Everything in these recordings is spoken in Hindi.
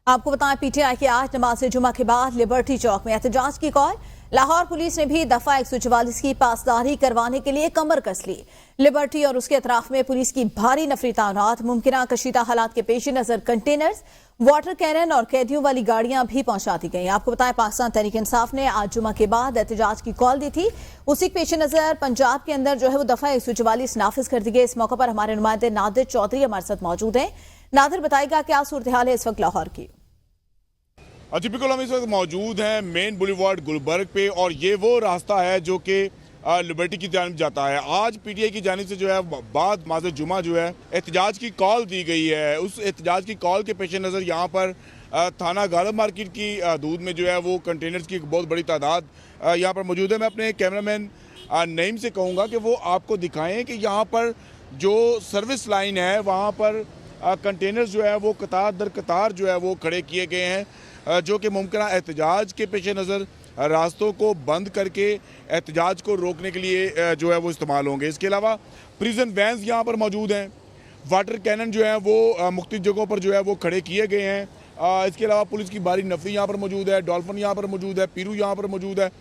आपको बताएं, पीटीआई की आज नमाज जुमा के बाद लिबर्टी चौक में एहतजाज की कॉल। लाहौर पुलिस ने भी दफा 144 की पासदारी करवाने के लिए कमर कस ली। लिबर्टी और उसके अतराफ में पुलिस की भारी नफरी तैनात। मुमकिन कशीदा हालात के पेश नजर कंटेनर्स, वाटर कैनन और कैदियों वाली गाड़ियां भी पहुंचा दी गई। आपको बताएं, पाकिस्तान तहरीक इंसाफ ने आज जुमा के बाद एहतजाज की कॉल दी थी। उसी के पेश नजर पंजाब के अंदर जो है वो दफा 144 नाफिज कर दी गई। इस मौके पर हमारे नुमाइंदे नादिर चौधरी हमारे साथ मौजूद हैं। नादिर, बताएगा क्या सूरत हाल है इस वक्त लाहौर की? जी बिल्कुल, हम इस वक्त मौजूद हैं मेन बुलेवार्ड गुलबर्ग पे और ये वो रास्ता है जो कि लिबर्टी की जानिब जाता है। आज पीटीआई की जानिब से जो है बाद नमाज जुमा जो है एहतजाज की कॉल दी गई है। उस एहतजाज की कॉल के पेश नज़र यहाँ पर थाना गालब मार्केट की हदूद में जो है वो कंटेनर्स की एक बहुत बड़ी तादाद यहाँ पर मौजूद है। मैं अपने कैमरामैन नईम से कहूँगा कि वो आपको दिखाएँ कि यहाँ पर जो सर्विस लाइन है वहाँ पर कंटेनर्स जो है वो कतार दर कतार जो है वो खड़े किए गए हैं, जो कि मुमकिन एहतजाज के पेश नज़र रास्तों को बंद करके एहतजाज को रोकने के लिए जो है वो इस्तेमाल होंगे। इसके अलावा प्रिजन वैन्स यहाँ पर मौजूद हैं। वाटर कैनन जो है वो मुख्तलिफ जगहों पर जो है वो खड़े किए गए हैं। इसके अलावा पुलिस की भारी नफरी यहाँ पर मौजूद है, डॉल्फिन यहाँ पर मौजूद है, पीरू यहाँ पर मौजूद है,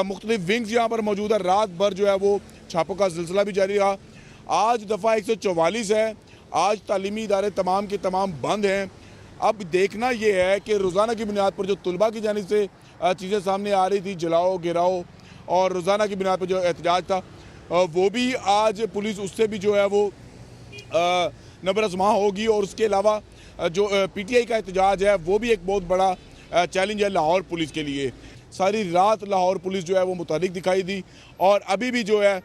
मुख्तलिफ विंग्स यहाँ पर मौजूद है। रात भर जो है वो छापों का सिलसिला भी जारी रहा। आज दफ़ा 144 है। आज तालीमी इदारे तमाम के तमाम बंद हैं। अब देखना ये है कि रोज़ाना की बुनियाद पर जो तुलबा की जानिब से चीज़ें सामने आ रही थी, जलाओ गिराओ और रोज़ाना की बुनियाद पर जो एहतजाज था वो भी आज पुलिस उससे भी जो है वो नबर आज़मा होगी। और उसके अलावा जो पीटीआई का एहतजाज है वो भी एक बहुत बड़ा चैलेंज है लाहौर पुलिस के लिए। सारी रात लाहौर पुलिस जो है वो मुतहरिक दिखाई दी और अभी भी जो है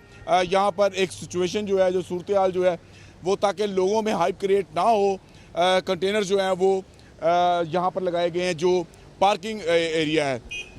यहाँ पर एक सिचुएशन जो है, जो सूरत हाल जो है वो, ताकि लोगों में हाइप क्रिएट ना हो, कंटेनर जो हैं वो यहाँ पर लगाए गए हैं जो पार्किंग एरिया है।